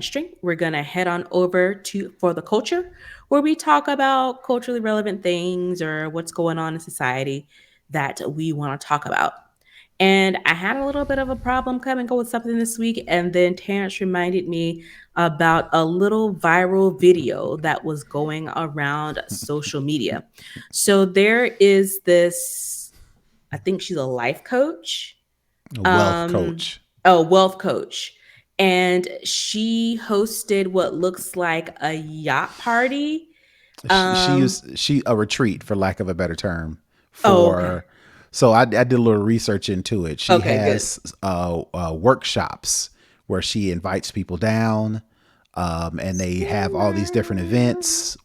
chemistry, we're going to head on over to For the Culture, where we talk about culturally relevant things or what's going on in society that we want to talk about. And I had a little bit of a problem come and go with something this week. And then Terrence reminded me about a little viral video that was going around social media. So there is this, I think she's a life coach, A wealth um, coach. a wealth coach. And she hosted what looks like a yacht party. She Um, used she a retreat, for lack of a better term, oh, okay. for. So I did a little research into it. She Okay, good. has workshops where she invites people down, and they have all these different events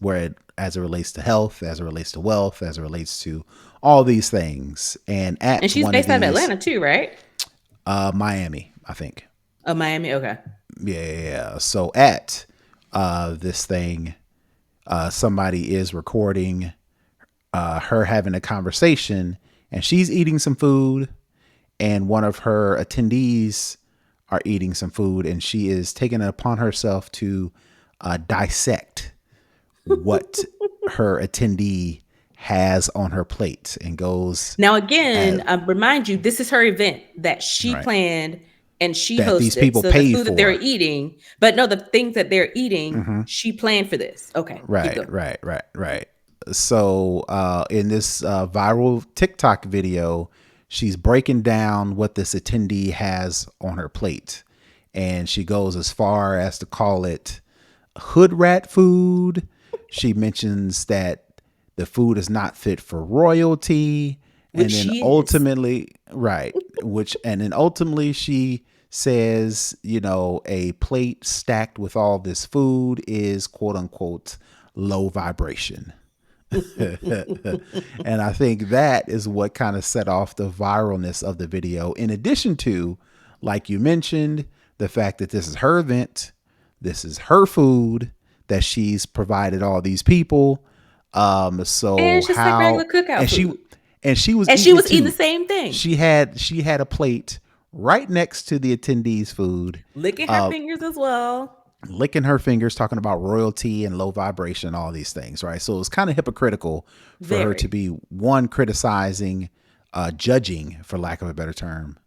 as it relates to health, as it relates to wealth, as it relates to all these things. And And at she's one of based out of these, Atlanta too, right? Miami, I think. Oh, Miami. Okay. Yeah, yeah, yeah. So at this thing, somebody is recording her having a conversation, and she's eating some food, and one of her attendees are eating some food, and she is taking it upon herself to dissect what her attendee has on her plate, and goes Now, as again, remind you, this is her event that she right planned and she that these hosted. people So the paid food that they're for. eating, but no, the things that they're eating, she planned for this. Okay, keep Right, going. right, right, right. So in this viral TikTok video, she's breaking down what this attendee has on her plate. And she goes as far as to call it hood rat food. She mentions that the food is not fit for royalty. Which And then she is. ultimately, right, and then ultimately she says, a plate stacked with all this food is quote unquote low vibration. And I think that is what kind of set off the viralness of the video. In addition to, like you mentioned, the fact that this is her event, this is her food that she's provided all these people. And So it's just like regular how cookout food. and she was And she eating it was eating the too. same thing, She had a plate right next to the attendees' food, licking her uh, fingers as well. licking her fingers, talking about royalty and low vibration, all these things, right? So it was kind of hypocritical for her to Very. be one criticizing, judging, for lack of a better term,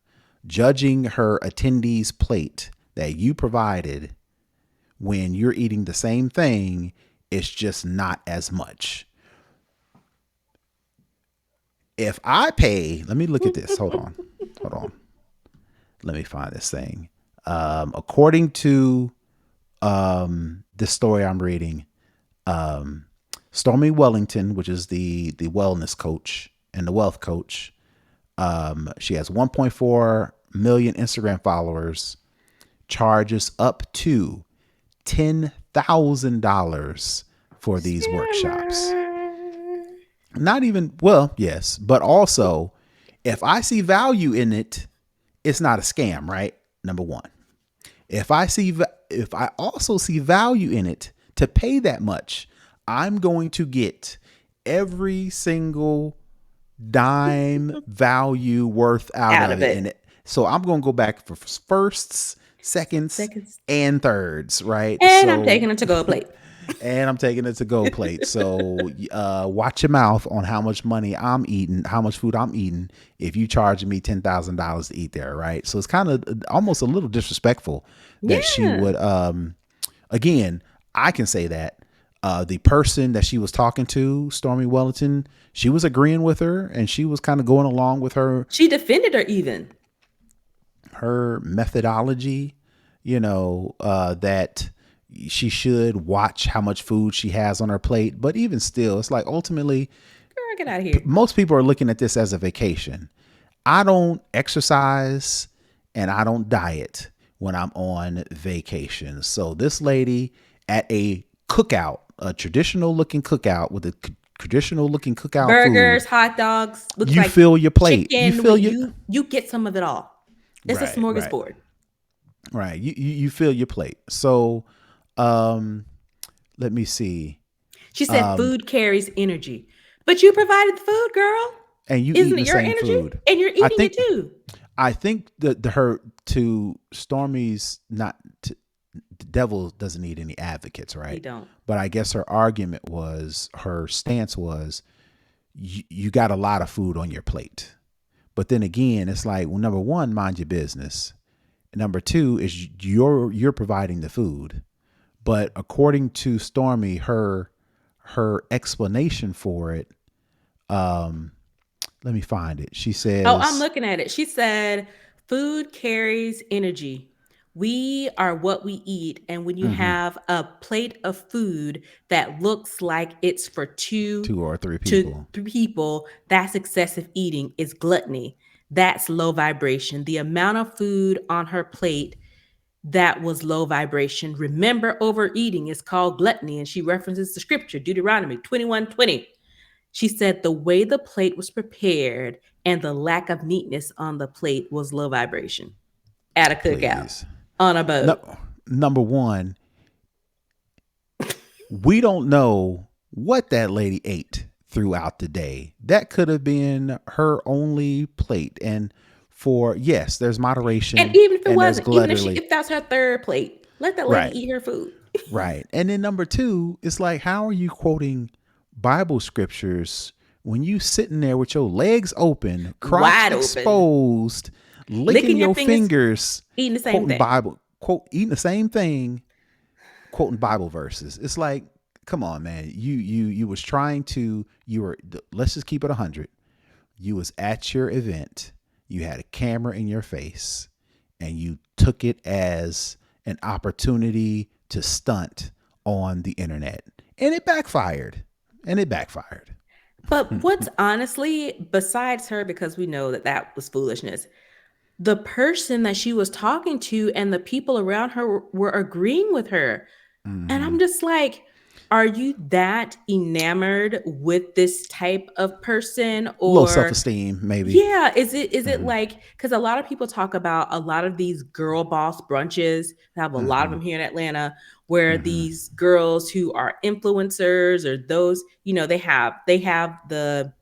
judging her attendees' plate that you provided when you're eating the same thing. It's just not as much. If I pay, let me look at this. Hold on. Let me find this thing. According to the story I'm reading, um, Stormy Wellington, which is the wellness coach and the wealth coach, she has 1.4 million Instagram followers, charges up to $10,000 for these workshops. Scammer. Not even, well, yes, but also, if I see value in it, it's not a scam, right? Number one. If I also see value in it to pay that much, I'm going to get every single dime value worth out Out of of it. it. So I'm going to go back for firsts, seconds, Seconds. and thirds, right? And I'm So taking a to go plate. and I'm taking it to go plate. So watch your mouth on how much money I'm eating, how much food I'm eating. If you charging me $10,000 to eat there, right? So it's kind of almost a little disrespectful that she Yeah. would. Again, I can say that the person that she was talking to, Stormy Wellington, she was agreeing with her, and she was kind of going along with She defended her even. her methodology. That she should watch how much food she has on her plate. But even still, it's like ultimately, Girl, get out of here. most people are looking at this as a vacation. I don't exercise and I don't diet when I'm on vacation. So this lady at a cookout, a traditional looking cookout with a traditional looking cookout food, Burgers, hot dogs, looks you like fill your plate. You chicken. fill your You get some of it all. It's a right, right, smorgasbord. right. You fill your plate. So um let me see. She said food carries energy. But you provided the food, girl. And you Isn't eating it the your same energy? food. And you're I eating it think too. I think that her to Stormy's not the devil doesn't need any advocates, He right? don't. But I guess her argument was, her stance was, you got a lot of food on your plate. But then again, it's like, well, number one, mind your business. Number two is you're providing the food. But according to Stormy, her explanation for it, um, let me find it. She Oh, I'm says, looking at it. She said, food carries energy. We are what we eat. And when you mm-hmm, have a plate of food that looks like it's for two two or three to people. three people, that's excessive eating, is gluttony. That's low vibration. The amount of food on her plate that was low vibration. Remember, overeating is called gluttony. And she references the scripture, Deuteronomy 21:20. She said the way the plate was prepared and the lack of neatness on the plate was low vibration at a cookout Please. on a boat. No, number one, we don't know what that lady ate throughout the day. That could have been her only plate. And for, yes, there's And moderation even if it and there's wasn't, even gluttony. if that's her third plate, let that lady Right. eat her food. Right. And then number two, it's like, how are you quoting Bible scriptures when you sitting there with your legs open, crotch Wide open, exposed, licking licking your your fingers, fingers, eating the same quoting thing. Bible, quote, eating the same thing, quoting Bible verses? It's like, come on, man. You was trying to, you were, let's just keep it 100. You was at your event. You had a camera in your face and you took it as an opportunity to stunt on the internet. And it backfired. And it backfired. But what's honestly, besides her, because we know that that was foolishness, the person that she was talking to and the people around her were agreeing with her. And Mm-hmm. I'm just like, are you that enamored with this type of person? Low self Or esteem, maybe. yeah, is it Mm-hmm. like, because a lot of people talk about a lot of these girl boss brunches. I have a lot of Mm-hmm. them here in Atlanta, where Mm-hmm. these girls who are influencers, or those, they have the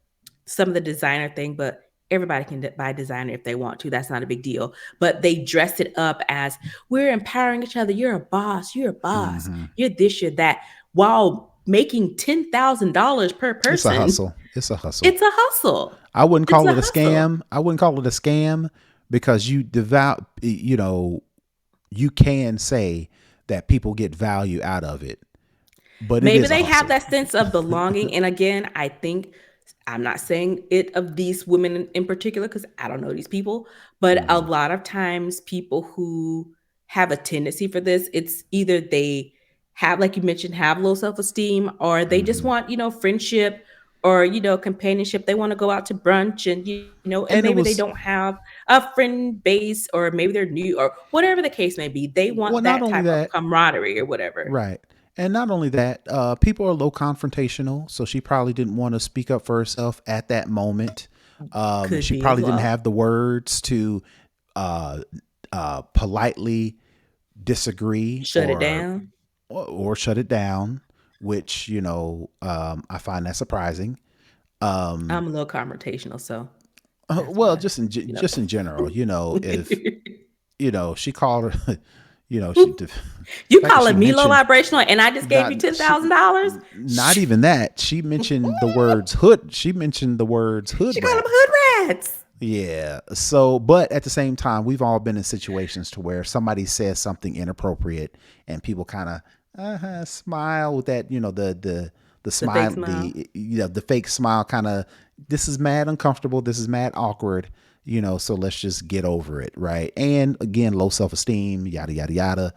some of the designer thing, but everybody can buy designer if they want to. That's not a big deal. But they dress it up as, we're empowering each other. You're a boss. You're a boss. Mm-hmm. You're this, you're that, while making $10,000 per It's a person. hustle. It's a hustle. It's a hustle. I wouldn't It's call a it a hustle. scam. I wouldn't call it a scam because you devout, you can say that people get value out of it, but it Maybe is a they have hustle. that sense of belonging. And again, I think, I'm not saying it of these women in particular, because I don't know these people, but a Mm-hmm. lot of times people who have a tendency for this, it's either they have, like you mentioned, have low self-esteem, or they just Mm-hmm. want, friendship, or, companionship. They want to go out to brunch, and, and And maybe it they was, don't have a friend base, or maybe they're new, or whatever the case may be. They well, want not that only type of that, camaraderie or whatever. right. And not only that, people are low confrontational. So she probably didn't want to speak up for herself at that moment. Could She be as probably didn't well. have the words to uh, politely disagree Shut it down. or shut it down, which, I find that surprising. I'm a little confrontational, so that's Well, why, just in you know. just in general, if she called her, she the You fact that she calling me low mentioned, vibrational, and I just gave not you ten she, thousand dollars? not even that, she mentioned the words hood. She mentioned the words She hood called them rat. hood rats. Yeah. So, but at the same time, we've all been in situations to where somebody says something inappropriate, and people kind of smile with that, the The fake smile, smile. the fake smile, kind of. This is mad uncomfortable. This is mad awkward. So let's just get over it, right? And again, low self esteem, yada yada yada.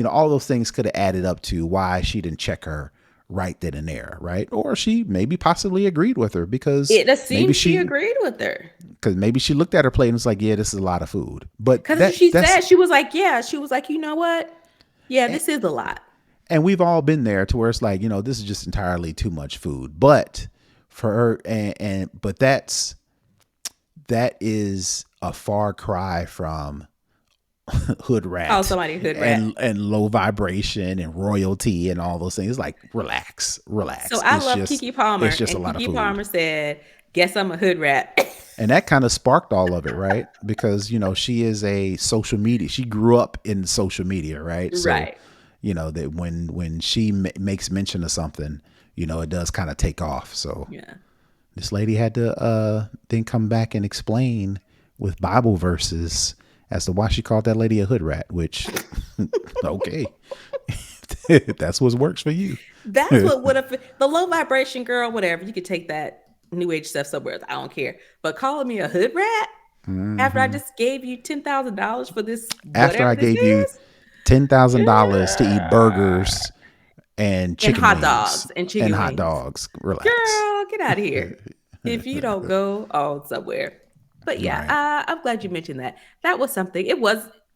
All those things could have added up to why she didn't check her right then and there, right? Or she maybe possibly agreed with her It just maybe seems she she agreed with her. maybe she looked at her plate and was like, "Yeah, this is a lot of food." But Because she said, she was like, yeah, she was like, you know what? Yeah, this is a lot. and we've all been there to where it's like, this is just entirely too much food. But for her, but that is a far cry from hood Call rat somebody a hood rat. and low vibration and royalty and all those things. It's like, relax, So relax. I love Kiki It's Palmer, just a and lot of Kiki food. Palmer said, guess I'm a hood rat. And that kind of sparked all of it, right? Because she is a social media. She grew up in social media, right? So Right. that when she makes mention of something, it does kind of take off. So Yeah. this lady had to then come back and explain with Bible verses as to why she called that lady a hood rat, which, okay, that's what works for you. That's what would have the low vibration girl, whatever. You could take that new age stuff somewhere else. I don't care. But calling me a hood rat after I just gave you $10,000 for this, After whatever I this gave you is, $10,000 to eat burgers and and chicken hot wings dogs and and chicken hot wings. dogs, relax. Girl, get out of here. If you don't go on somewhere. But yeah, Right. I'm glad you mentioned that. That was something.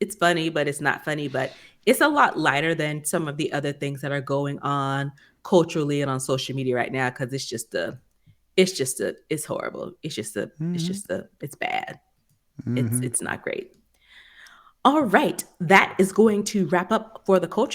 It's funny, but it's not funny, but it's a lot lighter than some of the other things that are going on culturally and on social media right now because it's horrible. It's bad. It's not great. All right, that is going to wrap up for the culture